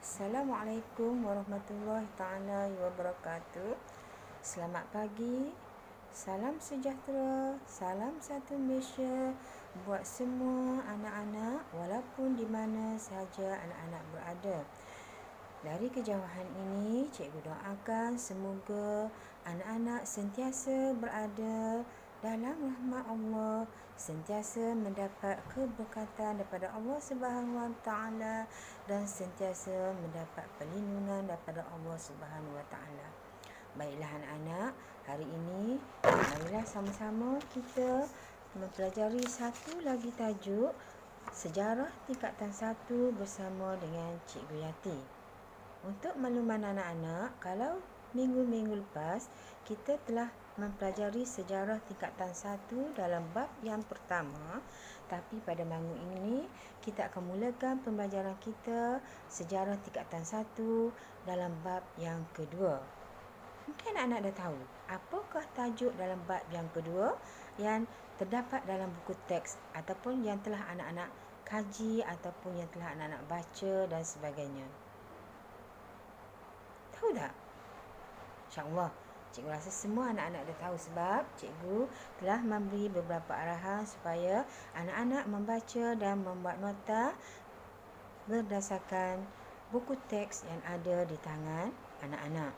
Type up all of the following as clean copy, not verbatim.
Assalamualaikum warahmatullahi taala wabarakatuh. Selamat pagi. Salam sejahtera, salam satu Malaysia buat semua anak-anak walaupun di mana sahaja anak-anak berada. Dari kejauhan ini, cikgu doakan semoga anak-anak sentiasa berada dalam rahmat Allah, sentiasa mendapat keberkatan daripada Allah Subhanahu Wa Taala dan sentiasa mendapat perlindungan daripada Allah Subhanahu Wa Taala. Baiklah anak-anak, hari ini marilah sama-sama kita mempelajari satu lagi tajuk Sejarah Tingkatan 1 bersama dengan Cikgu Yati. Untuk makluman anak-anak, kalau minggu-minggu lepas kita telah mempelajari sejarah tingkatan 1 dalam bab yang pertama, tapi pada minggu ini kita akan mulakan pembelajaran kita sejarah tingkatan 1 dalam bab yang kedua. Mungkin anak dah tahu apakah tajuk dalam bab yang kedua yang terdapat dalam buku teks ataupun yang telah anak-anak kaji ataupun yang telah anak-anak baca dan sebagainya. Tahu tak? InsyaAllah cikgu rasa semua anak-anak dah tahu sebab cikgu telah memberi beberapa arahan supaya anak-anak membaca dan membuat nota berdasarkan buku teks yang ada di tangan anak-anak.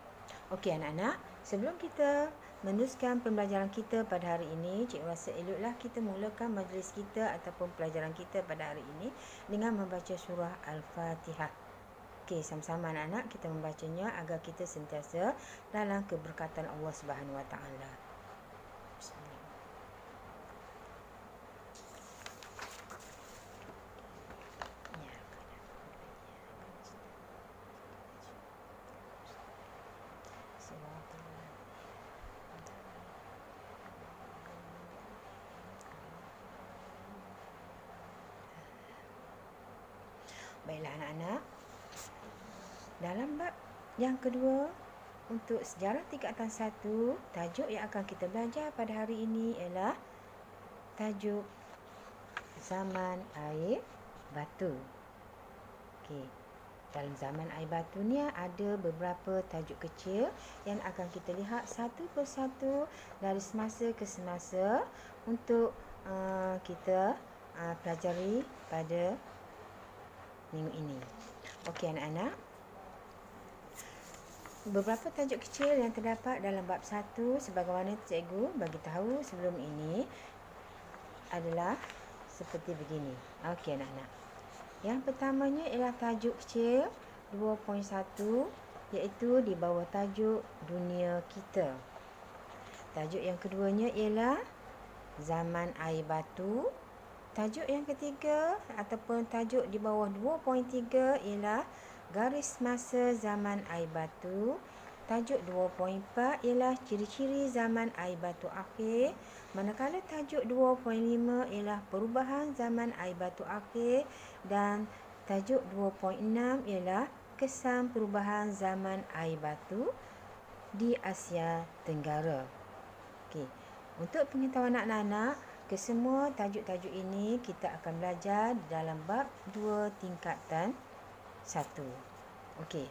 Okey anak-anak, sebelum kita meneruskan pembelajaran kita pada hari ini, cikgu rasa eloklah kita mulakan majlis kita ataupun pelajaran kita pada hari ini dengan membaca surah Al-Fatihah. Okey, sama-sama anak-anak kita membacanya agar kita sentiasa dalam keberkatan Allah Subhanahu Wa Taala. Bismillah. Baiklah anak-anak, dalam bab yang kedua untuk sejarah tingkatan 1, tajuk yang akan kita belajar pada hari ini ialah tajuk zaman air batu. Okey. Dalam zaman air batu ni ada beberapa tajuk kecil yang akan kita lihat satu persatu dari semasa ke semasa untuk kita pelajari pada minggu ini. Okey anak-anak, beberapa tajuk kecil yang terdapat dalam bab 1 sebagaimana cikgu bagi tahu sebelum ini adalah seperti begini. Okey anak-anak. Yang pertamanya ialah tajuk kecil 2.1 iaitu di bawah tajuk dunia kita. Tajuk yang keduanya ialah zaman air batu. Tajuk yang ketiga ataupun tajuk di bawah 2.3 ialah garis masa zaman air batu. Tajuk 2.4 ialah ciri-ciri zaman air batu akhir. Manakala tajuk 2.5 ialah perubahan zaman air batu akhir dan tajuk 2.6 ialah kesan perubahan zaman air batu di Asia Tenggara. Okey, untuk pengetahuan anak-anak, kesemua tajuk-tajuk ini kita akan belajar dalam bab 2 tingkatan 1. Okey.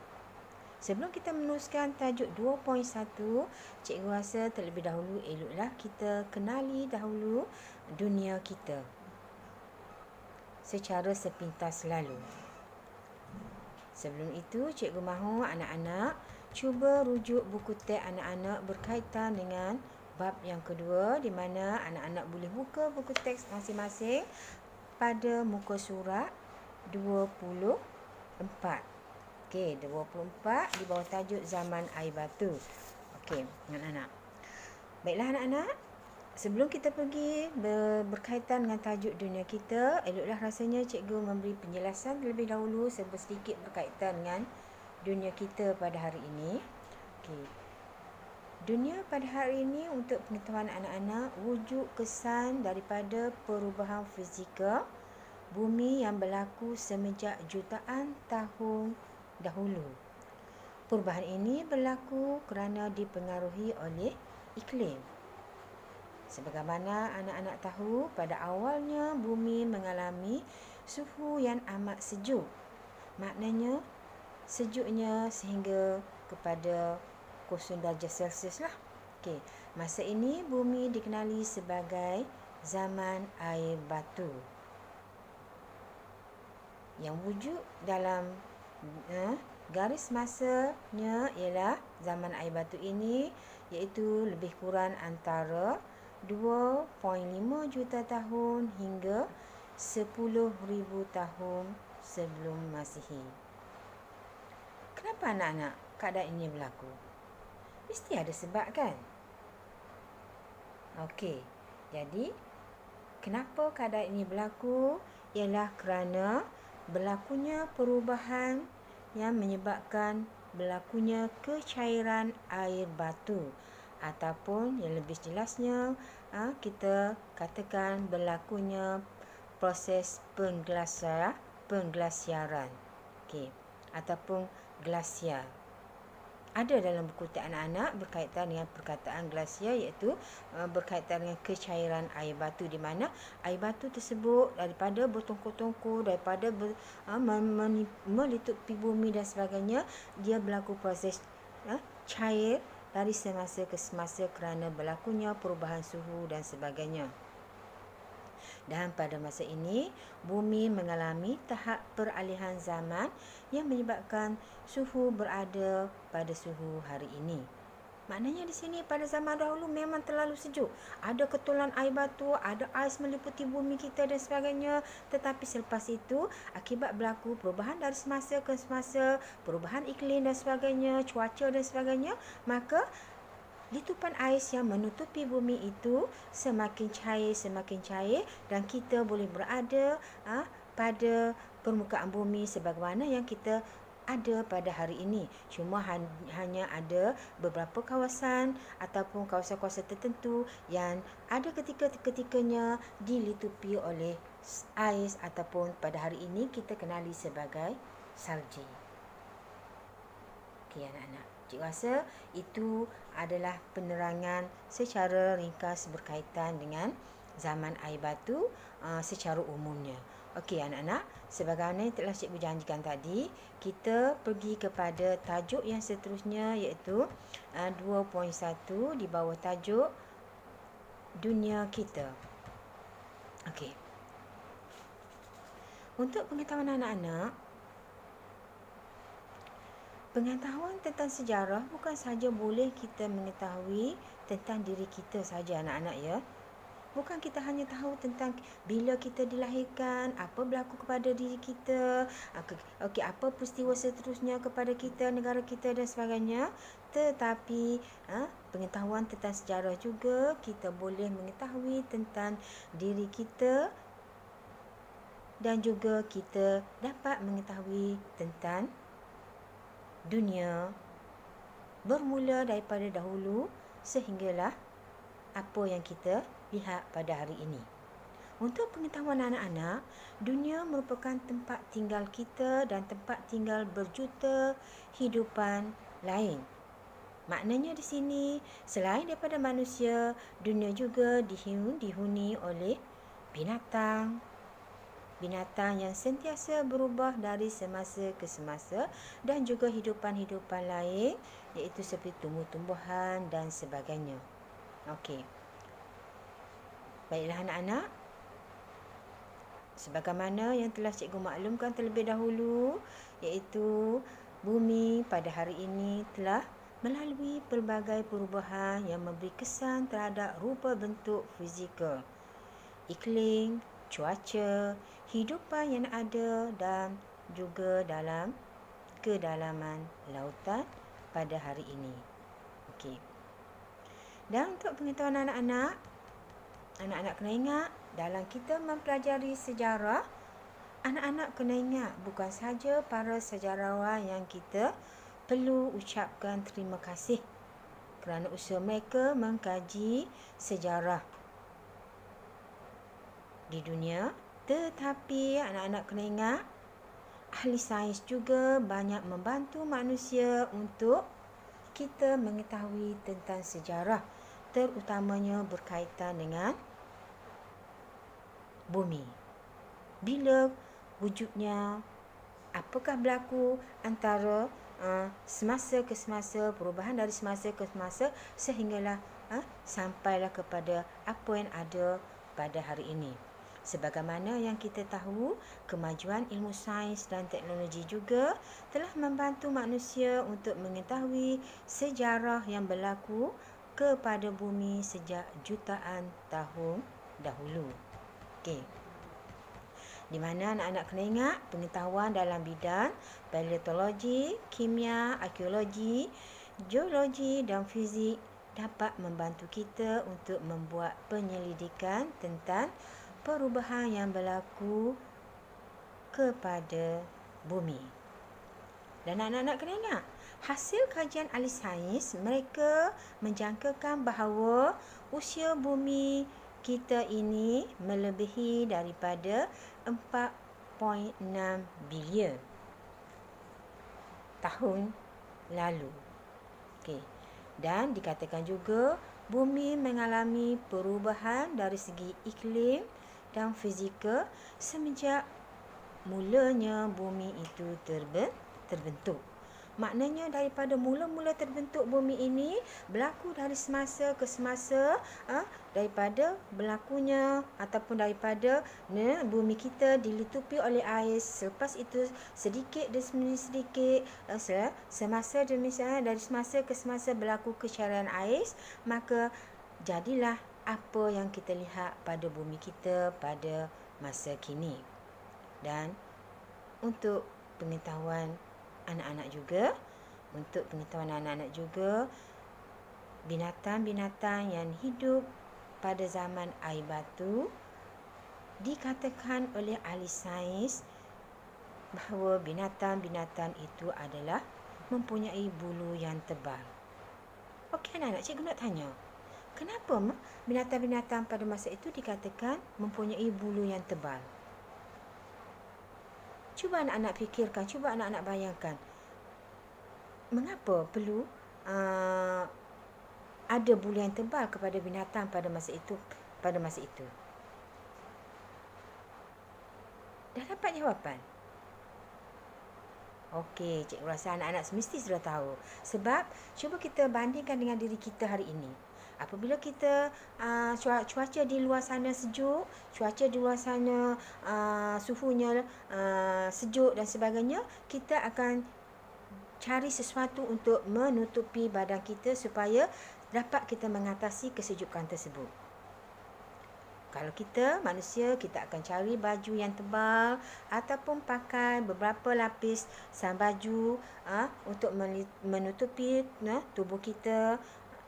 Sebelum kita meneruskan tajuk 2.1, cikgu rasa terlebih dahulu eloklah kita kenali dahulu dunia kita secara sepintas lalu. Sebelum itu, cikgu mahu anak-anak cuba rujuk buku teks anak-anak berkaitan dengan bab yang kedua di mana anak-anak boleh buka buku teks masing-masing pada muka surat 24. Okey, 24 di bawah tajuk zaman air batu. Okey, anak-anak. Baiklah anak-anak, sebelum kita pergi berkaitan dengan tajuk dunia kita, eloklah rasanya cikgu memberi penjelasan terlebih dahulu sedikit berkaitan dengan dunia kita pada hari ini. Okey. Dunia pada hari ini untuk pengetahuan anak-anak wujud kesan daripada perubahan fizikal bumi yang berlaku semenjak jutaan tahun dahulu. Perubahan ini berlaku kerana dipengaruhi oleh iklim. Sebagaimana anak-anak tahu, pada awalnya bumi mengalami suhu yang amat sejuk. Maknanya sejuknya sehingga kepada 0 darjah Celsius lah. Okey, masa ini bumi dikenali sebagai zaman air batu. Yang wujud dalam garis masanya ialah zaman air batu ini, iaitu lebih kurang antara 2.5 juta tahun hingga 10,000 tahun sebelum Masihi. Kenapa anak-anak keadaan ini berlaku? Mesti ada sebab, kan? Okey, jadi kenapa keadaan ini berlaku? Ialah kerana berlakunya perubahan yang menyebabkan berlakunya kecairan air batu, ataupun yang lebih jelasnya kita katakan berlakunya proses penglasiaran. Okey, ataupun glasier. Ada dalam buku teks anak-anak berkaitan dengan perkataan glasier, iaitu berkaitan dengan kecairan air batu, di mana air batu tersebut daripada bertongkol-tongkol, daripada melitupi bumi dan sebagainya, dia berlaku proses cair dari semasa ke semasa kerana berlakunya perubahan suhu dan sebagainya. Dan pada masa ini, bumi mengalami tahap peralihan zaman yang menyebabkan suhu berada pada suhu hari ini. Maknanya di sini pada zaman dahulu memang terlalu sejuk. Ada ketulan air batu, ada ais meliputi bumi kita dan sebagainya. Tetapi selepas itu, akibat berlaku perubahan dari semasa ke semasa, perubahan iklim dan sebagainya, cuaca dan sebagainya, maka litupan ais yang menutupi bumi itu semakin cair dan kita boleh berada pada permukaan bumi sebagaimana yang kita ada pada hari ini. Cuma hanya ada beberapa kawasan ataupun kawasan-kawasan tertentu yang ada ketika-ketikanya dilitupi oleh ais, ataupun pada hari ini kita kenali sebagai salji. Okey anak-anak, cik rasa itu adalah penerangan secara ringkas berkaitan dengan zaman air batu secara umumnya. Okey anak-anak, sebagaimana yang telah cikgu janjikan tadi, kita pergi kepada tajuk yang seterusnya, iaitu 2.1 di bawah tajuk dunia kita. Okey. Untuk pengetahuan anak-anak, pengetahuan tentang sejarah bukan sahaja boleh kita mengetahui tentang diri kita saja anak-anak, ya. Bukan kita hanya tahu tentang bila kita dilahirkan, apa berlaku kepada diri kita, apa peristiwa seterusnya kepada kita, negara kita dan sebagainya. Tetapi pengetahuan tentang sejarah juga kita boleh mengetahui tentang diri kita, dan juga kita dapat mengetahui tentang dunia bermula daripada dahulu sehinggalah apa yang kita lihat pada hari ini. Untuk pengetahuan anak-anak, dunia merupakan tempat tinggal kita dan tempat tinggal berjuta hidupan lain. Maknanya di sini, selain daripada manusia, dunia juga dihuni oleh binatang yang sentiasa berubah dari semasa ke semasa, dan juga hidupan-hidupan lain, iaitu seperti tumbuh-tumbuhan dan sebagainya. Okey. Baiklah anak-anak, sebagaimana yang telah cikgu maklumkan terlebih dahulu, iaitu bumi pada hari ini telah melalui pelbagai perubahan yang memberi kesan terhadap rupa bentuk fizikal, iklim, cuaca, hidupan yang ada dan juga dalam kedalaman lautan pada hari ini. Okey. Dan untuk pengetahuan anak-anak kena ingat, dalam kita mempelajari sejarah, anak-anak kena ingat bukan saja para sejarawan yang kita perlu ucapkan terima kasih kerana usaha mereka mengkaji sejarah di dunia, tetapi anak-anak kena ingat, ahli sains juga banyak membantu manusia untuk kita mengetahui tentang sejarah, terutamanya berkaitan dengan bumi. Bila wujudnya apakah berlaku antara semasa ke semasa, perubahan dari semasa ke semasa sehinggalah sampailah kepada apa yang ada pada hari ini. Sebagaimana yang kita tahu, kemajuan ilmu sains dan teknologi juga telah membantu manusia untuk mengetahui sejarah yang berlaku kepada bumi sejak jutaan tahun dahulu. Okey. Di mana anak-anak kena ingat pengetahuan dalam bidang paleontologi, kimia, arkeologi, geologi dan fizik dapat membantu kita untuk membuat penyelidikan tentang perubahan yang berlaku kepada bumi. Dan anak-anak kena ingat, hasil kajian ahli sains, mereka menjangkakan bahawa usia bumi kita ini melebihi daripada 4.6 bilion tahun lalu. Okey. Dan dikatakan juga bumi mengalami perubahan dari segi iklim dan fizikal semenjak mulanya bumi itu terbentuk. Maknanya daripada mula-mula terbentuk bumi ini berlaku dari semasa ke semasa, daripada berlakunya ataupun daripada bumi kita dilitupi oleh air, selepas itu sedikit demi sedikit, semasa demi dari semasa ke semasa berlaku kecairan air, maka jadilah apa yang kita lihat pada bumi kita pada masa kini. Dan untuk pengetahuan anak-anak juga, binatang-binatang yang hidup pada zaman air batu dikatakan oleh ahli sains bahawa binatang-binatang itu adalah mempunyai bulu yang tebal. Okey anak-anak, cikgu nak tanya, kenapa binatang-binatang pada masa itu dikatakan mempunyai bulu yang tebal? Cuba anak-anak fikirkan, cuba anak-anak bayangkan. Mengapa perlu ada bulu yang tebal kepada binatang pada masa itu? Dah dapat jawapan? Okey, cikgu rasa anak-anak semesti sudah tahu. Sebab cuba kita bandingkan dengan diri kita hari ini. Apabila kita cuaca di luar sana sejuk, cuaca di luar sana suhunya sejuk dan sebagainya, kita akan cari sesuatu untuk menutupi badan kita supaya dapat kita mengatasi kesejukan tersebut. Kalau kita manusia, kita akan cari baju yang tebal ataupun pakai beberapa lapis baju untuk menutupi tubuh kita,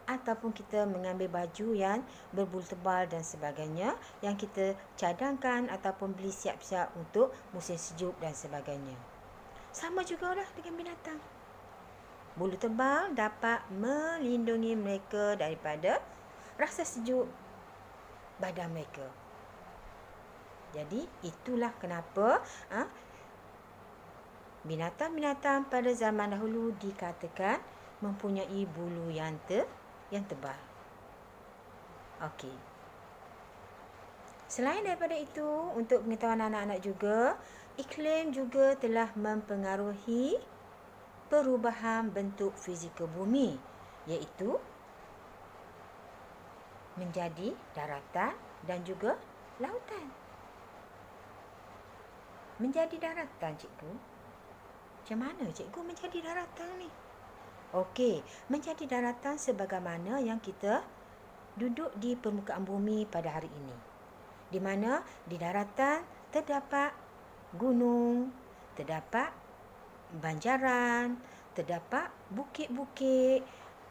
ataupun kita mengambil baju yang berbulu tebal dan sebagainya yang kita cadangkan ataupun beli siap-siap untuk musim sejuk dan sebagainya. Sama jugalah dengan binatang. Bulu tebal dapat melindungi mereka daripada rasa sejuk badan mereka. Jadi itulah kenapa binatang-binatang pada zaman dahulu dikatakan mempunyai bulu yang tebal. Okey. Selain daripada itu, untuk pengetahuan anak-anak juga, iklim juga telah mempengaruhi perubahan bentuk fizikal bumi, iaitu menjadi daratan dan juga lautan. Menjadi daratan, cikgu? Macam mana cikgu menjadi daratan ni? Okey, menjadi daratan sebagaimana yang kita duduk di permukaan bumi pada hari ini. Di mana di daratan terdapat gunung, terdapat banjaran, terdapat bukit-bukit,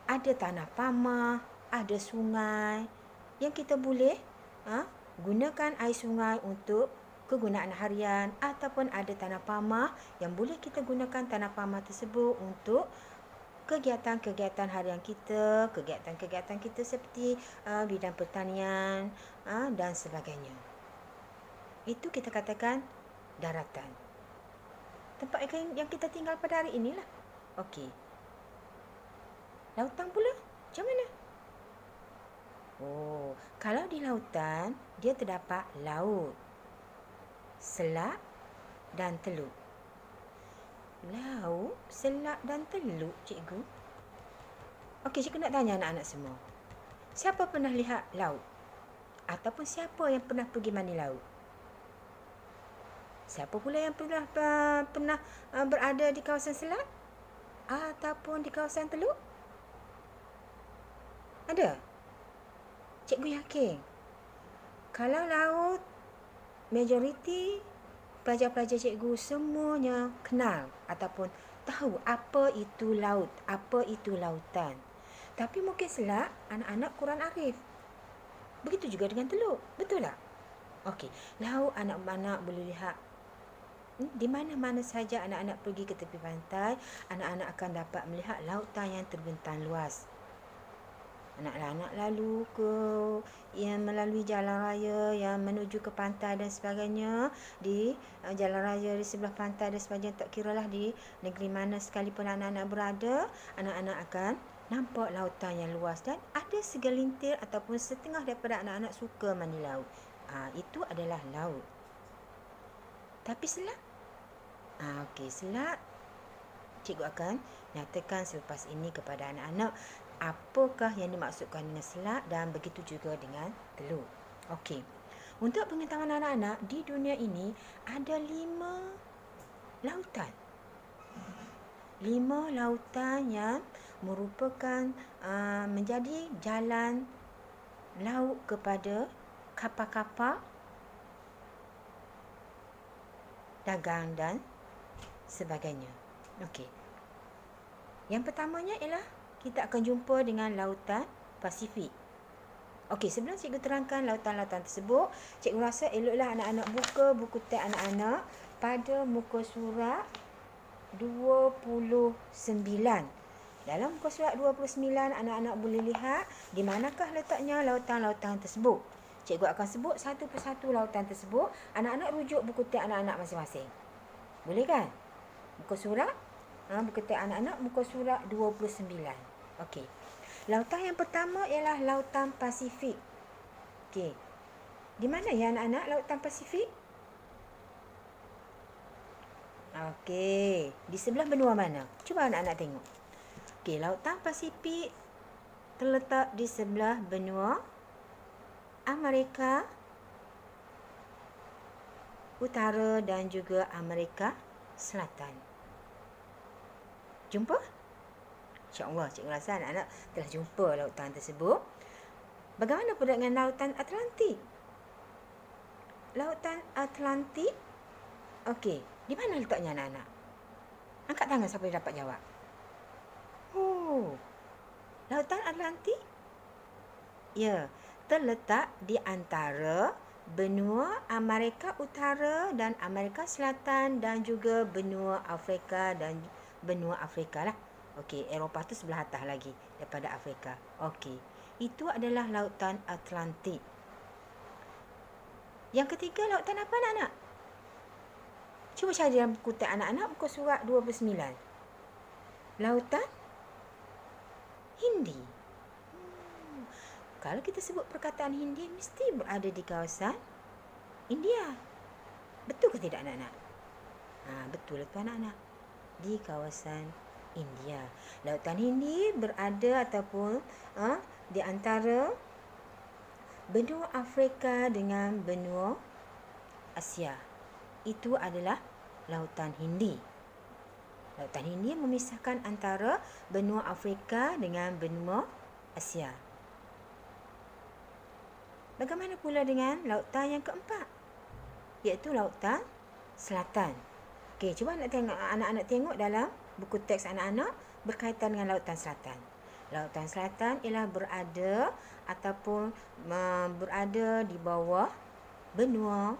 ada tanah pamah, ada sungai yang kita boleh gunakan air sungai untuk kegunaan harian, ataupun ada tanah pamah yang boleh kita gunakan tanah pamah tersebut untuk kegiatan-kegiatan harian kita, kegiatan-kegiatan kita seperti bidang pertanian dan sebagainya. Itu kita katakan daratan. Tempat yang kita tinggal pada hari inilah. Okey. Lautan pula, macam mana? Oh, kalau di lautan, dia terdapat laut, selat dan teluk. laut, selat dan teluk, cikgu. Okey, cikgu nak tanya anak-anak semua. Siapa pernah lihat laut? Ataupun siapa yang pernah pergi mandi laut? Siapa pula yang pernah berada di kawasan selat? Ataupun di kawasan teluk? Ada? Cikgu yakin. Kalau laut, majoriti pelajar-pelajar cikgu semuanya kenal ataupun tahu apa itu laut, apa itu lautan. Tapi mungkin selat, anak-anak kurang arif. Begitu juga dengan teluk. Betul tak? Okey, laut anak-anak boleh lihat di mana-mana saja anak-anak pergi ke tepi pantai, anak-anak akan dapat melihat lautan yang terbentang luas. Anak-anak lalu yang melalui jalan raya yang menuju ke pantai dan sebagainya, di jalan raya di sebelah pantai dan sebagainya, tak kiralah di negeri mana sekalipun anak-anak berada, anak-anak akan nampak lautan yang luas dan ada segelintir ataupun setengah daripada anak-anak suka mandi laut. Itu adalah laut. Tapi selat? Okey, selat cikgu akan nyatakan selepas ini kepada anak-anak apakah yang dimaksudkan dengan selat dan begitu juga dengan teluk. Okey. Untuk pengetahuan anak-anak, di dunia ini ada 5 lautan. 5 lautan yang merupakan menjadi jalan laut kepada kapal-kapal dagang dan sebagainya. Okey. Yang pertamanya ialah kita akan jumpa dengan lautan Pasifik. Okey, sebelum cikgu terangkan lautan-lautan tersebut, cikgu rasa eloklah anak-anak buka buku teks anak-anak pada muka surat 29. Dalam muka surat 29, anak-anak boleh lihat di manakah letaknya lautan-lautan tersebut. Cikgu akan sebut satu persatu lautan tersebut. Anak-anak rujuk buku teks anak-anak masing-masing. Boleh kan? Muka surat, buku teks anak-anak, muka surat 29. Okey. Lautan yang pertama ialah lautan Pasifik. Okey. Di mana ya anak-anak lautan Pasifik? Okey. Di sebelah benua mana? Cuba anak-anak tengok. Okey, lautan Pasifik terletak di sebelah benua Amerika Utara dan juga Amerika Selatan. Jumpa? InsyaAllah, cikgu rasa anak-anak telah jumpa lautan tersebut. Bagaimana pula dengan lautan Atlantik? Lautan Atlantik, okey, di mana letaknya anak-anak? Angkat tangan siapa yang dapat jawab. Lautan Atlantik? Ya, terletak di antara benua Amerika Utara dan Amerika Selatan dan juga benua Afrika dan benua Afrika lah. Okey, Eropah tu sebelah atas lagi daripada Afrika. Okey, itu adalah lautan Atlantik. Yang ketiga, lautan apa anak-anak? Cuba cari dalam buku teks anak-anak muka surat 29. Lautan Hindi. Kalau kita sebut perkataan Hindi, mesti berada di kawasan India. Betul ke tidak anak-anak? Betul ke anak-anak? Di kawasan India. Lautan Hindi berada ataupun di antara benua Afrika dengan benua Asia. Itu adalah lautan Hindi. Lautan Hindi memisahkan antara benua Afrika dengan benua Asia. Bagaimana pula dengan lautan yang keempat? Iaitu lautan Selatan. Okey, cuba anak-anak tengok dalam buku teks anak-anak berkaitan dengan lautan selatan. Lautan selatan ialah berada ataupun berada di bawah benua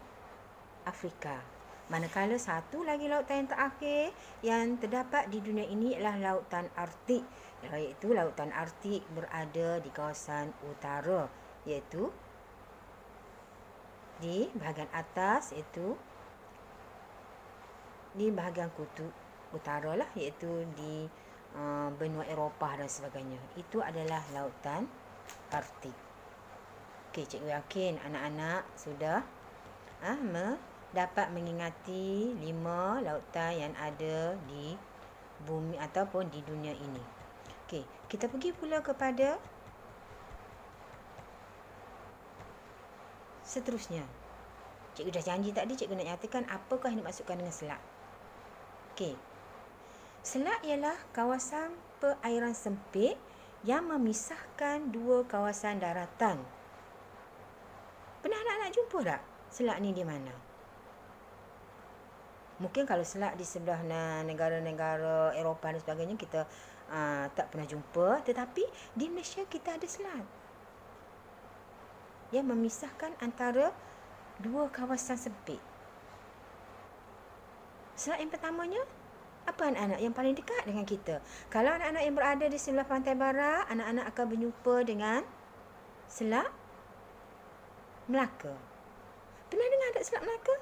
Afrika. Manakala satu lagi lautan yang terakhir yang terdapat di dunia ini ialah lautan Arktik. Iaitu lautan Arktik berada di kawasan utara, iaitu di bahagian atas, iaitu di bahagian kutub utara lah, iaitu di benua Eropah dan sebagainya. Itu adalah lautan Arktik. Okey, cikgu yakin anak-anak sudah dapat mengingati 5 lautan yang ada di bumi ataupun di dunia ini. Okey, kita pergi pula kepada seterusnya. Cikgu dah janji tadi cikgu nak nyatakan apakah yang dimaksudkan dengan selat. Okey. Selat ialah kawasan perairan sempit yang memisahkan dua kawasan daratan. Pernah nak jumpa tak selat ni di mana? Mungkin kalau selat di sebelah negara-negara Eropah dan sebagainya kita tak pernah jumpa, tetapi di Malaysia kita ada selat yang memisahkan antara dua kawasan sempit. Selat yang pertamanya, apa anak-anak yang paling dekat dengan kita? Kalau anak-anak yang berada di sebelah pantai barat, anak-anak akan berjumpa dengan Selat Melaka. Pernah dengar tak Selat Melaka?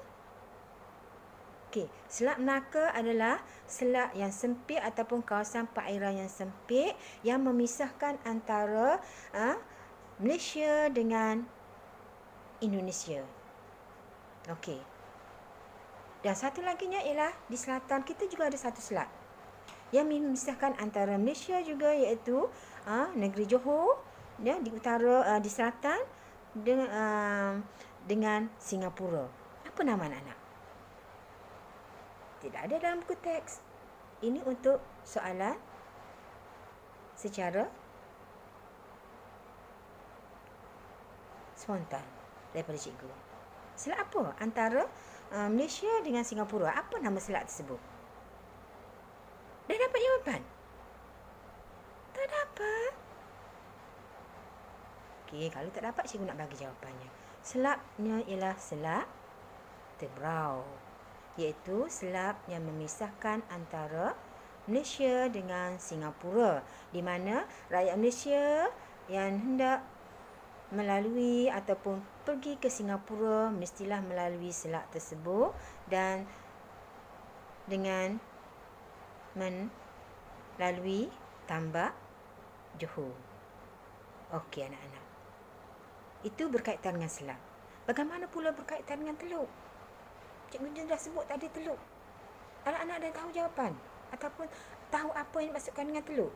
Okey, Selat Melaka adalah selat yang sempit ataupun kawasan perairan yang sempit yang memisahkan antara Malaysia dengan Indonesia. Okey. Dan satu laginya ialah di selatan kita juga ada satu selat yang memisahkan antara Malaysia juga, iaitu negeri Johor ya, di utara, di selatan dengan Singapura. Apa nama anak-anak? Tidak ada dalam buku teks. Ini untuk soalan secara spontan daripada cikgu. Selat apa antara Malaysia dengan Singapura? Apa nama selat tersebut? Dah dapat jawapan? Tak dapat. Okey, kalau tak dapat cikgu nak bagi jawapannya. Selatnya ialah Selat Tebrau, iaitu selat yang memisahkan antara Malaysia dengan Singapura, di mana rakyat Malaysia yang hendak melalui ataupun pergi ke Singapura mestilah melalui selat tersebut dan dengan melalui tambak Johor. Okey anak-anak. Itu berkaitan dengan selat. Bagaimana pula berkaitan dengan teluk? Cikgu dah sebut tadi teluk. Anak-anak dah tahu jawapan ataupun tahu apa yang dimaksudkan dengan teluk?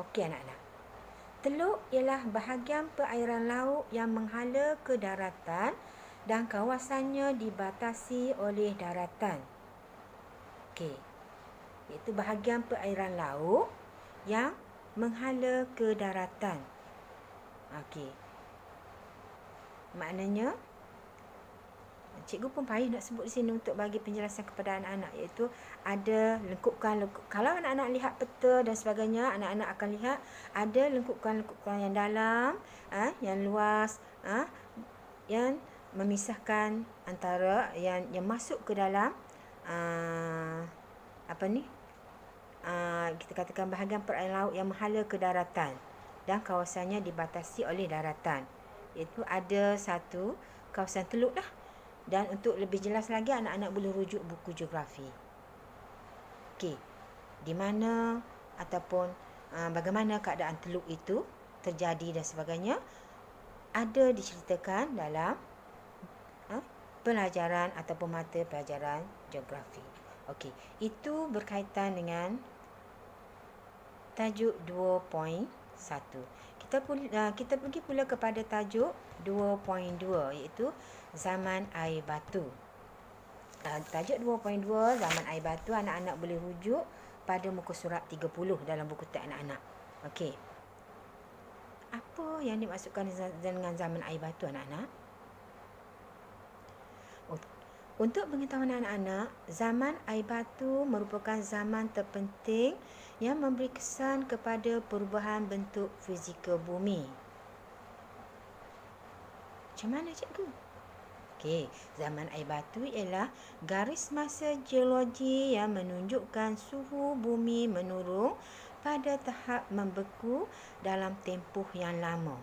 Okey anak-anak. Teluk ialah bahagian perairan laut yang menghala ke daratan dan kawasannya dibatasi oleh daratan. Okey. Iaitu bahagian perairan laut yang menghala ke daratan. Okey. Maknanya cikgu pun payah nak sebut di sini untuk bagi penjelasan kepada anak-anak, iaitu ada lengkupan. Kalau anak-anak lihat peta dan sebagainya, anak-anak akan lihat ada lengkupan-lengkupan yang dalam, yang luas, yang memisahkan antara yang masuk ke dalam kita katakan bahagian perairan laut yang menghala ke daratan dan kawasannya dibatasi oleh daratan. Iaitu ada satu kawasan teluk lah. Dan untuk lebih jelas lagi, anak-anak boleh rujuk buku geografi. Okey, di mana ataupun bagaimana keadaan teluk itu terjadi dan sebagainya ada diceritakan dalam pelajaran ataupun mata pelajaran geografi. Okey, itu berkaitan dengan tajuk 2.1. Kita pergi pula kepada tajuk 2.2, iaitu zaman air batu. Tajuk 2.2 zaman air batu, anak-anak boleh rujuk pada muka surat 30 dalam buku teks anak-anak. Okey. Apa yang dimaksudkan dengan zaman air batu anak-anak? Untuk pengetahuan anak-anak, zaman air batu merupakan zaman terpenting yang memberi kesan kepada perubahan bentuk fizikal bumi. Macam mana cikgu? Okey, zaman air batu ialah garis masa geologi yang menunjukkan suhu bumi menurun pada tahap membeku dalam tempoh yang lama.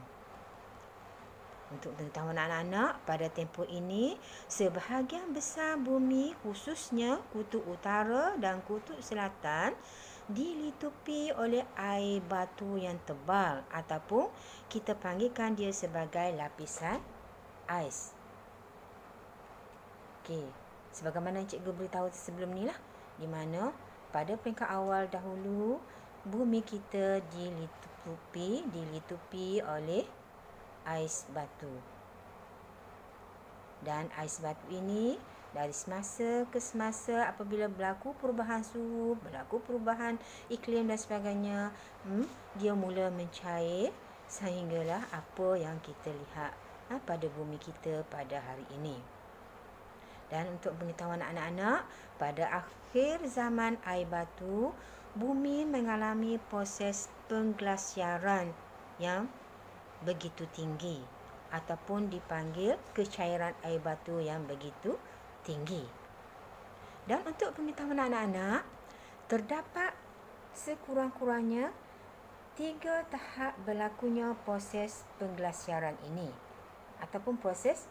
Untuk pengetahuan anak-anak, pada tempoh ini, sebahagian besar bumi khususnya kutub utara dan kutub selatan dilitupi oleh air batu yang tebal ataupun kita panggilkan dia sebagai lapisan ais. Okey. Sebagaimana cikgu beritahu sebelum ni lah, di mana pada peringkat awal dahulu bumi kita dilitupi oleh ais batu. Dan ais batu ini dari semasa ke semasa apabila berlaku perubahan suhu, berlaku perubahan iklim dan sebagainya, dia mula mencair sehinggalah apa yang kita lihat pada bumi kita pada hari ini. Dan untuk pengetahuan anak-anak, pada akhir zaman air batu, bumi mengalami proses pengglasiaran yang begitu tinggi ataupun dipanggil kecairan air batu yang begitu tinggi. Dan untuk pengetahuan anak-anak, terdapat sekurang-kurangnya 3 tahap berlakunya proses pengglasiaran ini ataupun proses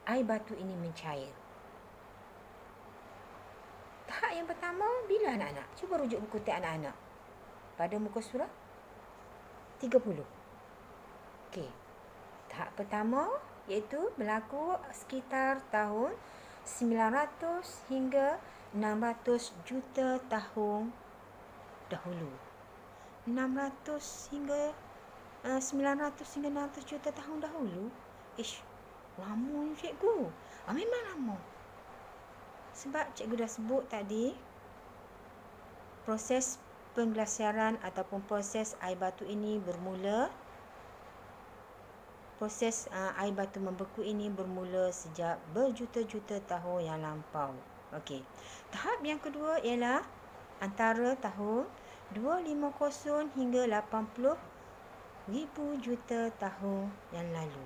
air batu ini mencair. Tahap yang pertama bila anak-anak? Cuba rujuk buku teks anak-anak. Pada muka surat 30. Okey. Tahap pertama iaitu berlaku sekitar tahun 900 hingga 600 juta tahun dahulu. 600 hingga 900 hingga 600 juta tahun dahulu. Lama cikgu. Memang lama. Sebab cikgu dah sebut tadi, proses pengglasiaran ataupun proses air batu ini bermula, proses air batu membeku ini bermula sejak berjuta-juta tahun yang lampau. Okey. Tahap yang kedua ialah antara tahun 250 hingga 80 ribu juta tahun yang lalu.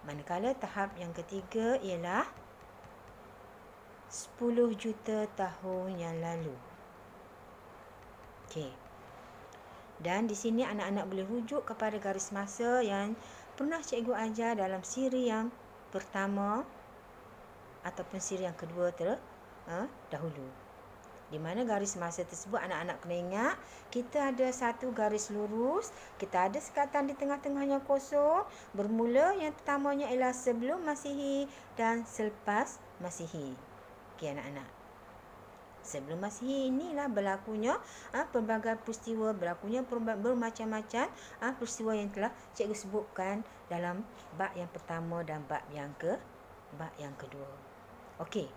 Manakala tahap yang ketiga ialah 10 juta tahun yang lalu. Okey. Dan di sini anak-anak boleh rujuk kepada garis masa yang pernah cikgu ajar dalam siri yang pertama ataupun siri yang kedua dahulu. Di mana garis masa tersebut anak-anak kena ingat, kita ada satu garis lurus, kita ada sekatan di tengah-tengahnya kosong, bermula yang pertamanya ialah sebelum Masihi dan selepas Masihi. Okey anak-anak. Sebelum Masihi inilah berlakunya pelbagai peristiwa, berlakunya bermacam-macam peristiwa yang telah cikgu sebutkan dalam bab yang pertama dan bab yang kedua. Okey.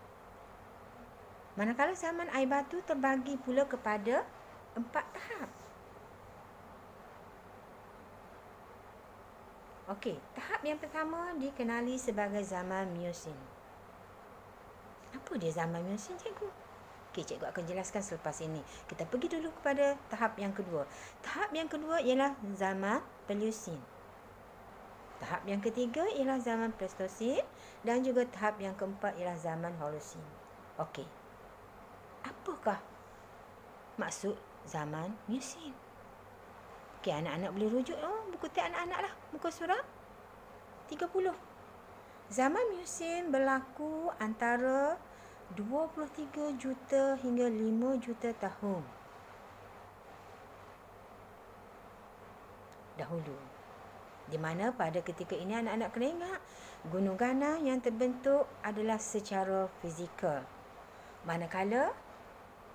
Manakala zaman air batu terbagi pula kepada 4 tahap. Okey, tahap yang pertama dikenali sebagai zaman Miocene. Apa dia zaman Miocene, cikgu? Okey, cikgu akan jelaskan selepas ini. Kita pergi dulu kepada tahap yang kedua. Tahap yang kedua ialah zaman Paleocene. Tahap yang ketiga ialah zaman Pleistocene dan juga tahap yang keempat ialah zaman Holocene. Okey. Apakah maksud zaman Miocene? Okey, anak-anak boleh rujuk buku teks anak-anak lah, muka surat 30. Zaman Miocene berlaku antara 23 juta hingga 5 juta tahun dahulu. Di mana pada ketika ini anak-anak kena ingat, gunung ganang yang terbentuk adalah secara fizikal. Manakala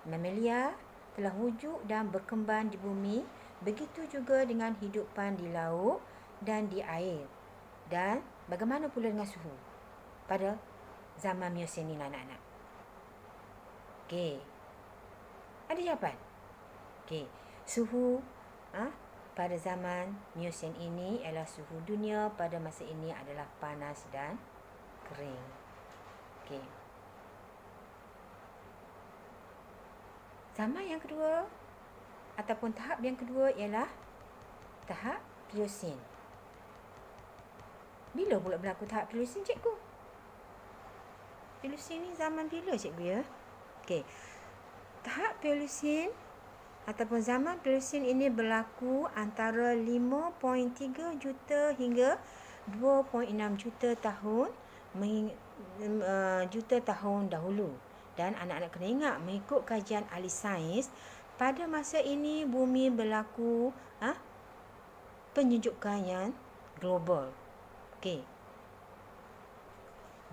mamalia telah wujud dan berkembang di bumi, begitu juga dengan hidupan di laut dan di air. Dan bagaimana pula dengan suhu pada zaman Miocene ini anak-anak? Okey. Ada jawapan? Okey. Suhu pada zaman Miocene ini ialah suhu dunia pada masa ini adalah panas dan kering. Okey. Zaman yang kedua ataupun tahap yang kedua ialah tahap Pliocene. Bila pula berlaku tahap Pliocene, cikgu? Pliocene ni zaman bila, cikgu ya? Okey. Tahap Pliocene ataupun zaman Pliocene ini berlaku antara 5.3 juta hingga 2.6 juta tahun dahulu. Dan anak-anak kena ingat, mengikut kajian ahli sains, pada masa ini bumi berlaku penyejukan yang global. Okey.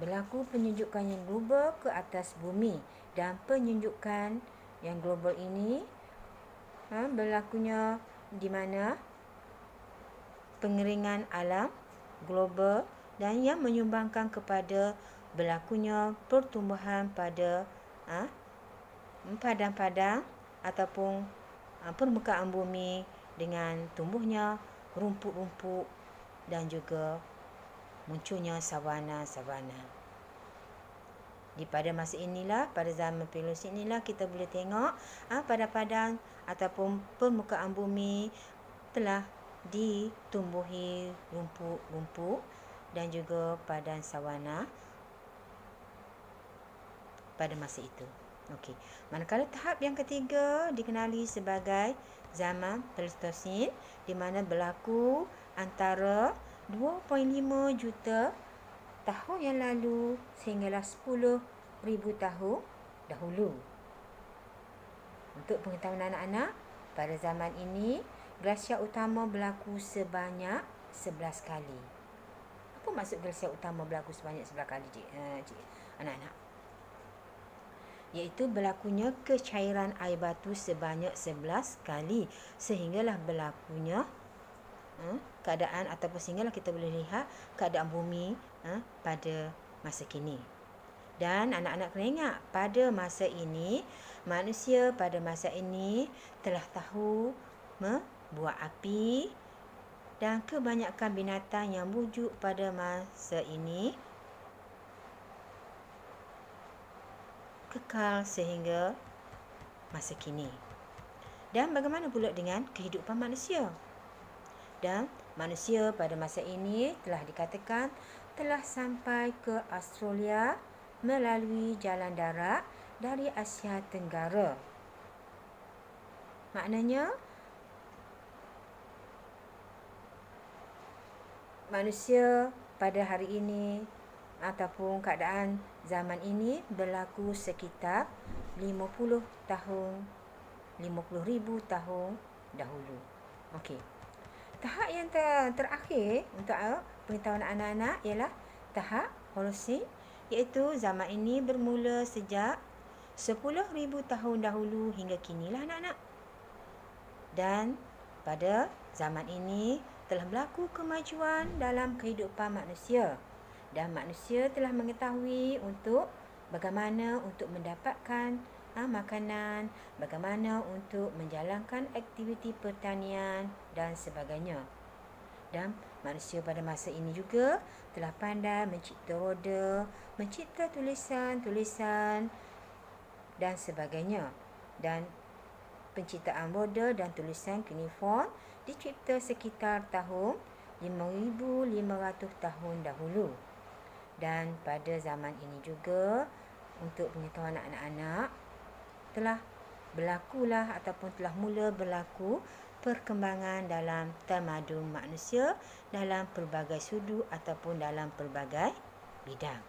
berlaku penyejukan yang global ke atas bumi, dan penyejukan yang global ini berlakunya di mana pengeringan alam global dan yang menyumbangkan kepada berlakunya pertumbuhan pada padang-padang ataupun permukaan bumi dengan tumbuhnya rumput-rumput dan juga munculnya savanna-savanna. Pada masa inilah, pada zaman Paleosit inilah kita boleh tengok padang-padang ataupun permukaan bumi telah ditumbuhi rumput-rumput dan juga padang savanna pada masa itu. Okey. Manakala tahap yang ketiga dikenali sebagai zaman Pleistocene, di mana berlaku antara 2.5 juta tahun yang lalu sehinggalah 10,000 tahun dahulu. Untuk pengetahuan anak-anak, pada zaman ini glasier utama berlaku sebanyak 11 kali. Apa maksud glasier utama berlaku sebanyak 11 kali, anak-anak? Iaitu berlakunya kecairan air batu sebanyak 11 kali sehinggalah berlakunya keadaan ataupun sehinggalah kita boleh lihat keadaan bumi pada masa kini. Dan anak-anak kena ingat, pada masa ini manusia pada masa ini telah tahu membuat api, dan kebanyakan binatang yang wujud pada masa ini kekal sehingga masa kini. Dan bagaimana pula dengan kehidupan manusia? Dan manusia pada masa ini telah dikatakan telah sampai ke Australia melalui jalan darat dari Asia Tenggara. Maknanya manusia pada hari ini ataupun keadaan zaman ini berlaku sekitar 50,000 tahun dahulu. Okey. Tahap yang terakhir untuk pengetahuan anak-anak ialah tahap Holocene, iaitu zaman ini bermula sejak 10,000 tahun dahulu hingga kinilah anak-anak. Dan pada zaman ini telah berlaku kemajuan dalam kehidupan manusia, dan manusia telah mengetahui untuk bagaimana untuk mendapatkan makanan, bagaimana untuk menjalankan aktiviti pertanian dan sebagainya. Dan manusia pada masa ini juga telah pandai mencipta roda, mencipta tulisan-tulisan dan sebagainya. Dan penciptaan roda dan tulisan cuneiform dicipta sekitar tahun 5,500 tahun dahulu. Dan pada zaman ini juga, untuk pengetahuan anak-anak, telah berlakulah ataupun telah mula berlaku perkembangan dalam tamadun manusia dalam pelbagai sudut ataupun dalam pelbagai bidang.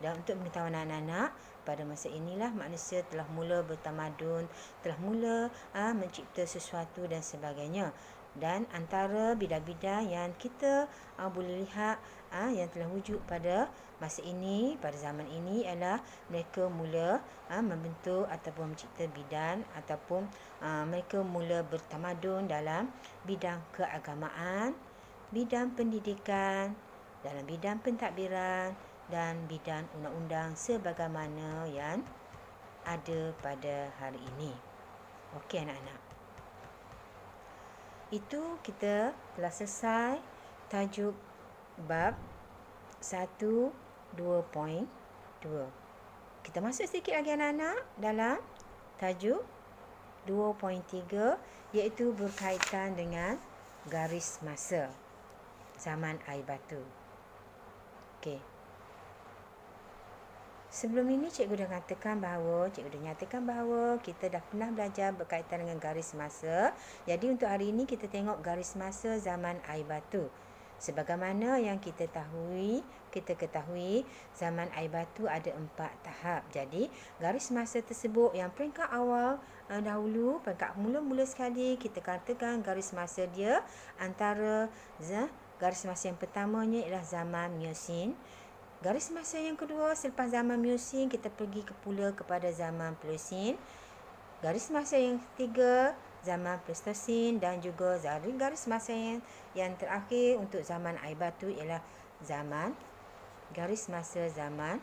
Dan untuk pengetahuan anak-anak, pada masa inilah manusia telah mula bertamadun, telah mula mencipta sesuatu dan sebagainya. Dan antara bidang-bidang yang kita boleh lihat yang telah wujud pada masa ini, pada zaman ini, ialah mereka mula membentuk ataupun mencipta bidang ataupun mereka mula bertamadun dalam bidang keagamaan, bidang pendidikan, dalam bidang pentadbiran dan bidang undang-undang sebagaimana yang ada pada hari ini. Okey anak-anak. Itu kita telah selesai tajuk bab 1, 2.2. Kita masuk sedikit lagi anak-anak dalam tajuk 2.3, iaitu berkaitan dengan garis masa zaman air batu. Okey. Sebelum ini cikgu dah nyatakan bahawa kita dah pernah belajar berkaitan dengan garis masa. Jadi untuk hari ini kita tengok garis masa zaman air batu. Sebagaimana yang kita ketahui zaman air batu ada 4 tahap. Jadi garis masa tersebut yang peringkat awal dahulu, peringkat mula-mula sekali, kita katakan garis masa dia antara garis masa yang pertamanya ialah zaman Miocene. Garis masa yang kedua, selepas zaman Miocene, kita pergi pula kepada zaman Pliocene. Garis masa yang ketiga, zaman Pleistocene, dan juga garis masa yang terakhir untuk zaman air batu ialah garis masa zaman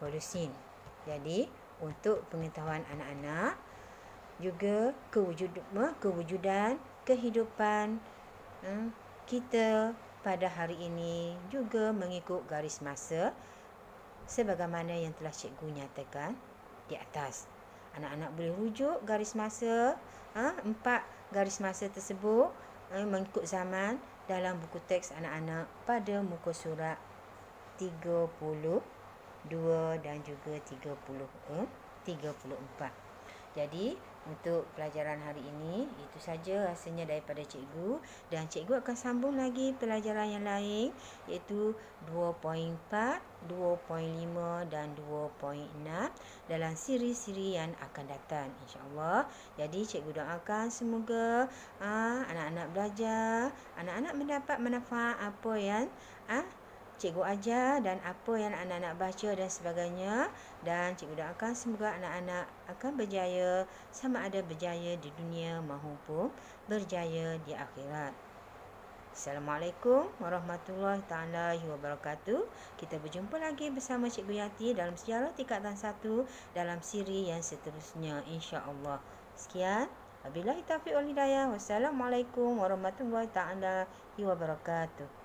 Holocene. Jadi, untuk pengetahuan anak-anak, juga kewujudan kehidupan kita pada hari ini juga mengikut garis masa sebagaimana yang telah cikgu nyatakan di atas. Anak-anak boleh rujuk garis masa, 4 garis masa tersebut mengikut zaman dalam buku teks anak-anak pada muka surat 32 dan juga 34. Jadi, untuk pelajaran hari ini, itu saja rasanya daripada cikgu. Dan cikgu akan sambung lagi pelajaran yang lain, iaitu 2.4, 2.5 dan 2.6 dalam siri-siri yang akan datang, insyaAllah. Jadi, cikgu doakan semoga anak-anak belajar, anak-anak mendapat manfaat apa yang cikgu ajar dan apa yang anak-anak baca dan sebagainya. Dan cikgu doakan semoga anak-anak akan berjaya, sama ada berjaya di dunia maupun berjaya di akhirat. Assalamualaikum warahmatullahi taala wabarakatuh. Kita berjumpa lagi bersama Cikgu Yati dalam sejarah tingkatan 1 dalam siri yang seterusnya, insya-Allah. Sekian. Wabillahi taufiq wal hidayah. Wassalamualaikum warahmatullahi taala wabarakatuh.